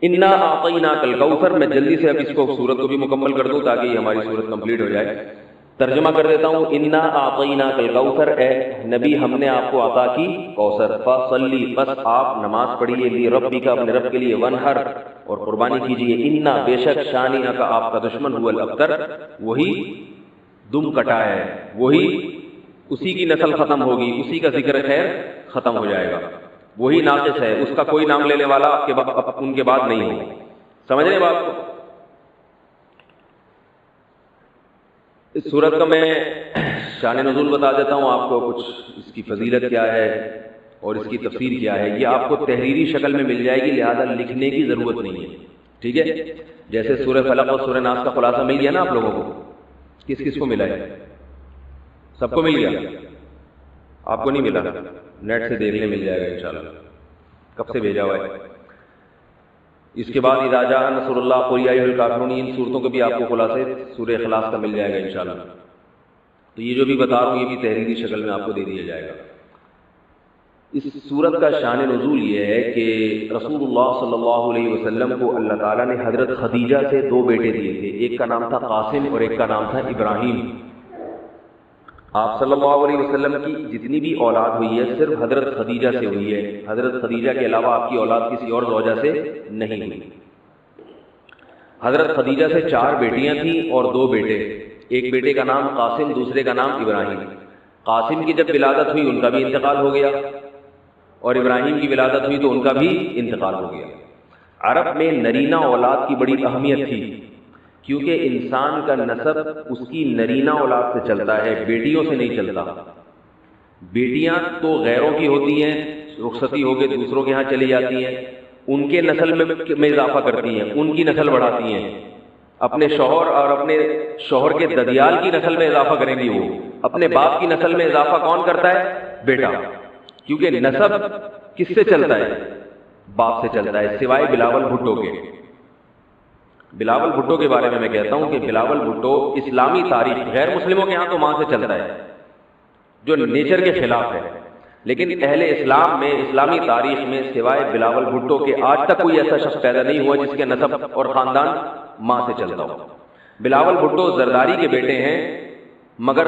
انا اعطیناک الکوثر، میں جلدی سے اب اس کو سورت کو بھی مکمل کر دوں تاکہ یہ ہماری سورت کمپلیٹ ہو جائے. ترجمہ کر دیتا ہوں. انا اعطیناک الکوثر، اے نبی ہم نے آپ کو عطا کی کوثر. فصلی، بس آپ نماز پڑھیے، لربک، اپنے رب کے لیے، ونحر، اور قربانی کیجیے. انا، بے شک، شانئک، آپ کا دشمن، هو الابتر، وہی دم کٹا ہے، وہی اسی کی نسل ختم ہوگی، اسی کا ذکر خیر ختم ہو جائے گا، وہی ناقص ہے، اس کا کوئی نام لینے والا آپ کے ان کے بعد نہیں ہوگا. سمجھ رہے بات کو؟ اس سورت کا میں شان نزول بتا دیتا ہوں آپ کو، کچھ اس کی فضیلت کیا ہے اور اس کی تفسیر کیا ہے. یہ آپ کو تحریری شکل میں مل جائے گی، لہذا لکھنے کی ضرورت نہیں ہے. ٹھیک ہے؟ جیسے سورہ فلق اور سورہ ناس کا خلاصہ مل گیا نا آپ لوگوں کو. کس کس کو ملا ہے؟ سب کو مل گیا؟ آپ کو نہیں ملا؟ نیٹ سے دیکھنے مل جائے گا انشاءاللہ. کب سے بھیجا ہوا ہے؟ اس کے بعد اذا جاء نصر اللہ قل یا ایھا الکافرون، ان صورتوں کے بھی آپ کو خلاصے سورہ اخلاص کا مل جائے گا انشاءاللہ. تو یہ جو بھی بتا رہا ہوں یہ بھی تحریری شکل میں آپ کو دے دیا جائے گا. اس صورت کا شان نزول یہ ہے کہ رسول اللہ صلی اللہ علیہ وسلم کو اللہ تعالیٰ نے حضرت خدیجہ سے 2 بیٹے دیے تھے. ایک کا نام تھا قاسم اور ایک کا نام تھا ابراہیم. آپ صلی اللہ علیہ وسلم کی جتنی بھی اولاد ہوئی ہے صرف حضرت خدیجہ سے ہوئی ہے. حضرت خدیجہ کے علاوہ آپ کی اولاد کسی اور زوجہ سے نہیں ہوئی. حضرت خدیجہ سے 4 بیٹیاں تھیں اور 2 بیٹے. ایک بیٹے کا نام قاسم، دوسرے کا نام ابراہیم. قاسم کی جب ولادت ہوئی ان کا بھی انتقال ہو گیا، اور ابراہیم کی ولادت ہوئی تو ان کا بھی انتقال ہو گیا. عرب میں نرینہ اولاد کی بڑی اہمیت تھی، کیونکہ انسان کا نسب اس کی نرینہ اولاد سے چلتا ہے، بیٹیوں سے نہیں چلتا. بیٹیاں تو غیروں کی ہوتی ہیں، رخصتی ہو کے دوسروں کے ہاں چلی جاتی ہیں، ان کے نسل میں اضافہ کرتی ہیں، ان کی نسل بڑھاتی ہیں. اپنے شوہر اور اپنے شوہر کے ددیال کی نسل میں اضافہ کریں گی. وہ اپنے باپ کی نسل میں اضافہ کون کرتا ہے؟ بیٹا. کیونکہ نسب کس سے چلتا ہے؟ باپ سے چلتا ہے، سوائے بلاول بھٹو کے. بلاول بھٹو کے بارے میں کہتا ہوں کہ بلاول بھٹو اسلامی تاریخ، غیر مسلموں کے ہاں تو ماں سے چلتا ہے جو نیچر کے خلاف ہے، لیکن اہل اسلام میں، اسلامی تاریخ میں سوائے بلاول بھٹو کے آج تک کوئی ایسا شخص پیدا نہیں ہوا جس کے نسب اور خاندان ماں سے چلتا ہو. بلاول بھٹو زرداری کے بیٹے ہیں، مگر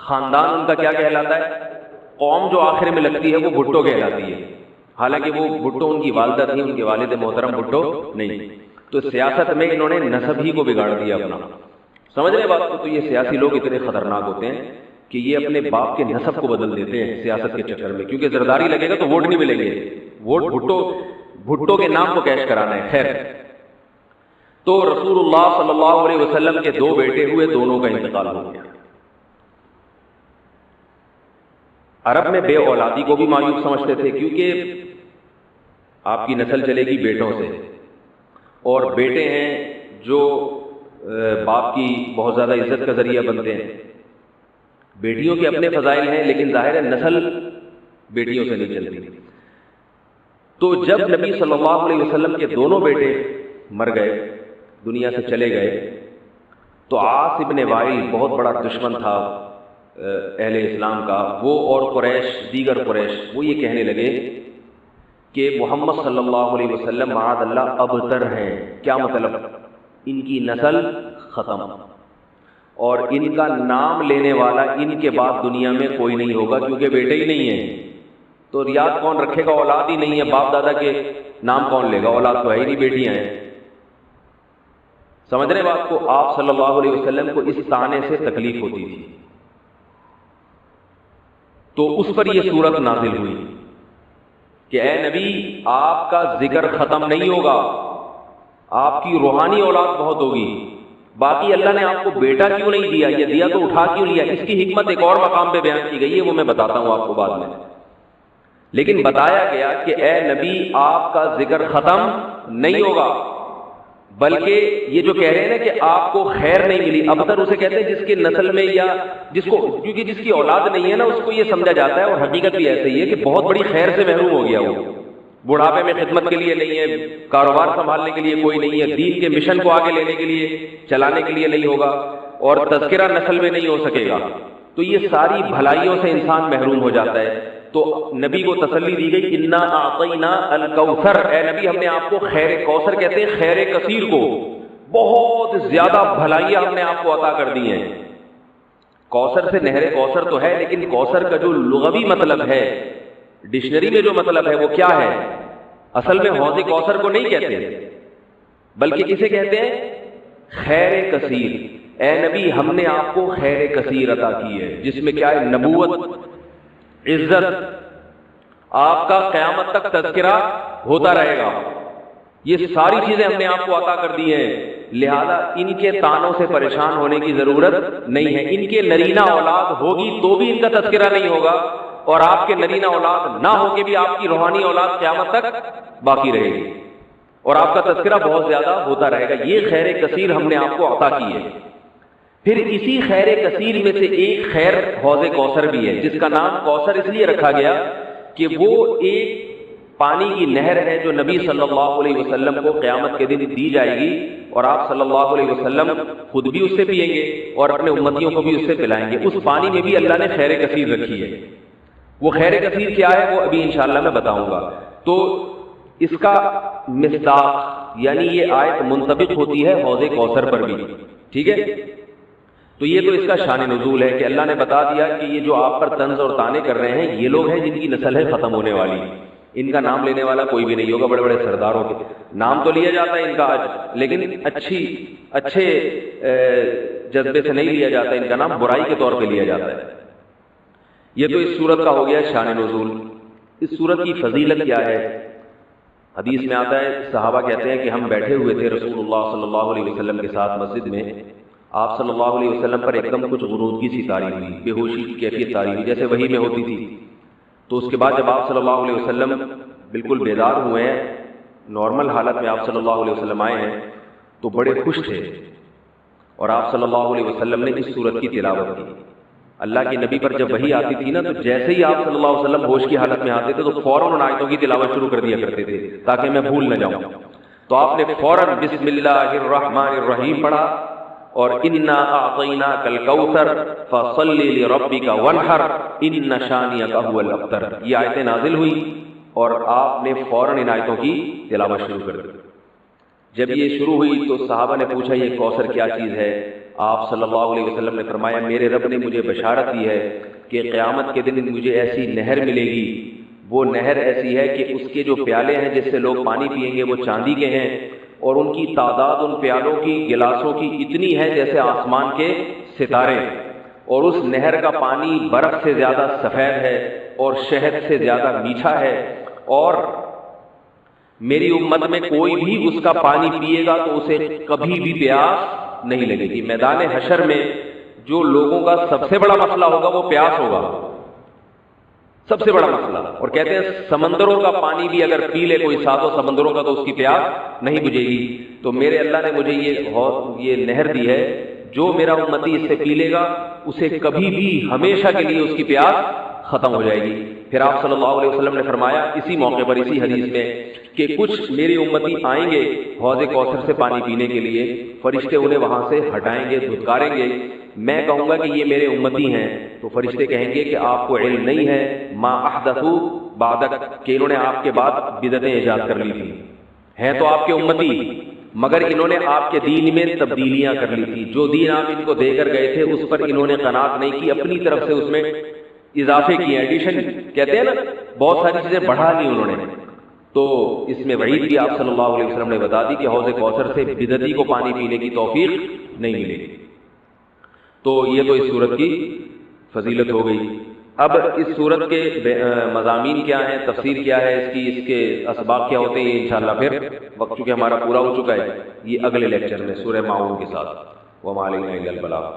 خاندان ان کا کیا کہلاتا ہے؟ قوم جو آخر میں لگتی ہے وہ بھٹو کہلاتی ہے، حالانکہ وہ بھٹو ان کی والدہ تھی، ان کے والد محترم بھٹو نہیں. تو سیاست میں انہوں نے نسب ہی کو بگاڑ دیا اپنا. سمجھ رہے بات کو؟ تو یہ سیاسی لوگ اتنے خطرناک ہوتے ہیں کہ یہ اپنے باپ کے نسب کو بدل دیتے ہیں سیاست کے چکر میں، کیونکہ زرداری لگے گا تو ووٹ نہیں ملیں گے، ووٹ بھٹو کے نام کو کیش کرانا ہے. خیر، تو رسول اللہ صلی اللہ علیہ وسلم کے 2 بیٹے ہوئے، دونوں کا انتقال ہو گیا. عرب میں بے اولادی کو بھی معیوب سمجھتے تھے، کیونکہ آپ کی نسل چلے گی بیٹوں سے، اور بیٹے ہیں جو باپ کی بہت زیادہ عزت کا ذریعہ بنتے ہیں. بیٹیوں کے اپنے فضائل ہیں، لیکن ظاہر ہے نسل بیٹیوں سے نہیں چلتی. تو جب نبی صلی اللہ علیہ وسلم کے دونوں بیٹے مر گئے، دنیا سے چلے گئے، تو عاص ابن وائل بہت بڑا دشمن تھا اہل اسلام کا، وہ اور قریش، دیگر قریش، وہ یہ کہنے لگے کہ محمد صلی اللہ علیہ وسلم معاذ اللہ ابتر ہیں. کیا مطلب؟ ان کی نسل ختم، اور ان کا نام لینے والا ان کے بعد دنیا میں کوئی نہیں ہوگا، کیونکہ بیٹے ہی نہیں ہیں. تو ریاض کون رکھے گا؟ اولاد ہی نہیں ہے، باپ دادا کے نام کون لے گا؟ اولاد تو ہے ہی نہیں، بیٹیاں ہیں. سمجھ رہے بات کو؟ آپ صلی اللہ علیہ وسلم کو اس طعنے سے تکلیف ہوتی تھی، تو اس پر یہ صورت نازل ہوئی کہ اے نبی، آپ کا ذکر ختم نہیں ہوگا، آپ کی روحانی اولاد بہت ہوگی. باقی اللہ نے آپ کو بیٹا کیوں نہیں دیا، یہ دیا تو اٹھا کیوں لیا، اس کی حکمت ایک اور مقام پہ بیان کی گئی ہے، وہ میں بتاتا ہوں آپ کو بعد میں. لیکن بتایا گیا کہ اے نبی، آپ کا ذکر ختم نہیں ہوگا، بلکہ یہ جو کہہ رہے ہیں نا کہ آپ کو خیر نہیں ملی، ابتر اسے کہتے ہیں جس کے نسل میں یا جس کو، کیونکہ جس کی اولاد نہیں ہے نا اس کو یہ سمجھا جاتا ہے، اور حقیقت بھی ایسے ہی ہے کہ بہت بڑی خیر سے محروم ہو گیا. وہ بڑھاپے میں خدمت کے لیے نہیں ہے، کاروبار سنبھالنے کے لیے کوئی نہیں ہے، دین کے مشن کو آگے لینے کے لیے، چلانے کے لیے نہیں ہوگا، اور تذکرہ نسل میں نہیں ہو سکے گا. تو یہ ساری بھلائیوں سے انسان محروم ہو جاتا ہے. تو نبی کو تسلی دی گئی انا اعطینا الکوثر، اے نبی ہم نے آپ کو خیر کوثر کہتے ہیں خیر کثیر کو، بہت زیادہ بھلائیاں ہم نے آپ کو عطا کر دی ہیں. کوثر سے نہر کوثر تو ہے، لیکن کوثر کا جو لغوی مطلب ہے، ڈکشنری میں جو مطلب ہے وہ کیا ہے؟ اصل میں حوض کوثر کو نہیں کہتے بلکہ کسے کہتے ہیں؟ خیر کثیر. اے نبی ہم نے آپ کو خیر کثیر عطا کی ہے، جس میں کیا ہے؟ نبوت، عزت، آپ کا قیامت تک تذکرہ ہوتا رہے گا. یہ ساری چیزیں ہم نے آپ کو عطا کر دی ہیں، لہذا ان کے تانوں سے پریشان ہونے کی ضرورت نہیں ہے. ان کے نرینہ اولاد ہوگی تو بھی ان کا تذکرہ نہیں ہوگا، اور آپ کے نرینہ اولاد نہ ہو کے بھی آپ کی روحانی اولاد قیامت تک باقی رہے گی اور آپ کا تذکرہ بہت زیادہ ہوتا رہے گا. یہ خیر کثیر ہم نے آپ کو عطا کی ہے. پھر اسی خیر کثیر میں سے ایک خیر حوض کوثر بھی ہے، جس کا نام کوثر اس لیے رکھا گیا کہ وہ ایک پانی کی نہر ہے جو نبی صلی اللہ علیہ وسلم کو قیامت کے دن دی جائے گی، اور آپ صلی اللہ علیہ وسلم خود بھی اس سے پیئیں گے اور اپنے امتیوں کو بھی اس سے پلائیں گے. اس پانی میں بھی اللہ نے خیر کثیر رکھی ہے. وہ خیر کثیر کیا ہے وہ ابھی انشاءاللہ میں بتاؤں گا. تو اس کا مصداق یعنی یہ آیت منطبق ہوتی ہے حوض کوثر پر بھی. ٹھیک ہے، تو یہ تو اس کا شان نزول ہے کہ اللہ نے بتا دیا کہ یہ جو آپ پر طنز اور طعنے کر رہے ہیں یہ لوگ ہیں جن کی نسل ہے ختم ہونے والی. ان کا نام لینے والا کوئی بھی نہیں ہوگا. بڑے بڑے سرداروں کے نام تو لیا جاتا ہے ان کا آج، لیکن اچھے جذبے سے نہیں لیا جاتا. ان کا نام برائی کے طور پہ لیا جاتا ہے. یہ تو اس سورت کا ہو گیا شان نزول. اس سورت کی فضیلت کیا ہے؟ حدیث میں آتا ہے، صحابہ کہتے ہیں کہ ہم بیٹھے ہوئے تھے رسول اللہ صلی اللہ علیہ وسلم کے ساتھ مسجد میں. آپ صلی اللہ علیہ وسلم پر ایک دم کچھ غنودگی سی طاری ہوئی، بے ہوشی کی کیفیت طاری ہوئی جیسے وحی میں ہوتی تھی. تو اس کے بعد جب آپ صلی اللہ علیہ وسلم بالکل بیدار ہوئے ہیں، نارمل حالت میں آپ صلی اللہ علیہ وسلم آئے ہیں تو بڑے خوش تھے، اور آپ صلی اللہ علیہ وسلم نے اس سورت کی تلاوت کی. اللہ کے نبی پر جب وحی آتی تھی نا تو جیسے ہی آپ صلی اللہ علیہ وسلم ہوش کی حالت میں آتے تھے تو فوراً ان آیتوں کی تلاوت شروع کر دیا کرتے تھے تاکہ میں بھول نہ جاؤں. تو آپ نے فوراً بسم اللہ الرحمن الرحیم پڑھا اور انا اعطیناک الکوثر فصل لربک وانحر ان شانئک هو الابتر. یہ آیتیں نازل ہوئی اور آپ نے فوراً ان آیتوں کی تلاوت شروع کر دی. جب یہ شروع ہوئی تو صحابہ نے پوچھا یہ کوثر کیا چیز ہے؟ آپ صلی اللہ علیہ وسلم نے فرمایا میرے رب نے مجھے بشارت دی ہے کہ قیامت کے دن مجھے ایسی نہر ملے گی، وہ نہر ایسی ہے کہ اس کے جو پیالے ہیں جس سے لوگ پانی پئیں گے وہ چاندی کے ہیں، اور ان کی تعداد ان پیالوں کی گلاسوں کی اتنی ہے جیسے آسمان کے ستارے، اور اس نہر کا پانی برف سے زیادہ سفید ہے اور شہد سے زیادہ میٹھا ہے، اور میری امت میں کوئی بھی اس کا پانی پیے گا تو اسے کبھی بھی پیاس نہیں لگے گی. میدان حشر میں جو لوگوں کا سب سے بڑا مسئلہ ہوگا وہ پیاس ہوگا، سب سے بڑا مسئلہ. اور کہتے ہیں سمندروں کا پانی بھی اگر پی لے کوئی ساتوں سمندروں کا تو اس کی پیاس نہیں بجھے گی. تو میرے اللہ نے مجھے یہ نہر دی ہے، جو میرا امتی اس سے پی لے گا اسے کبھی بھی ہمیشہ کے لیے اس کی پیاس ختم ہو جائے گی. پھر آپ صلی اللہ علیہ وسلم نے فرمایا اسی موقع پر اسی حدیث میں کہ کچھ میری امتی آئیں گے حوض کوثر سے پانی پینے کے لیے، فرشتے انہیں وہاں سے ہٹائیں گے، دھتکاریں گے. میں کہوں گا کہ یہ میرے امتی ہیں تو فرشتے کہیں گے کہ آپ کو علم نہیں ہے ما احدثوا بعدک، کہ انہوں نے آپ کے بعد بدعتیں ایجاد کر لی تھی. ہیں تو آپ کے امتی مگر انہوں نے آپ کے دین میں تبدیلیاں کر لی تھی. جو دین آپ ان کو دے کر گئے تھے اس پر انہوں نے قناعت نہیں کی، اپنی طرف سے اس میں اضافے کیے، ایڈیشن کہتے ہیں نا، بہت ساری چیزیں بڑھا لی انہوں نے. تو اس میں وعید بھی آپ صلی اللہ علیہ وسلم نے بتا دی کہ حوض کوثر سے بدعتی کو پانی پینے کی توفیق نہیں ملے گی. تو یہ تو اس صورت کی فضیلت ہو گئی. اب اس صورت کے مضامین کیا ہیں، تفسیر کیا ہے اس کے اسباق کیا ہوتے ہیں، یہ انشاءاللہ پھر وقت چونکہ ہمارا پورا ہو چکا ہے، یہ اگلے لیکچر میں سورہ ماعون کے ساتھ. وما علینا الا البلاغ.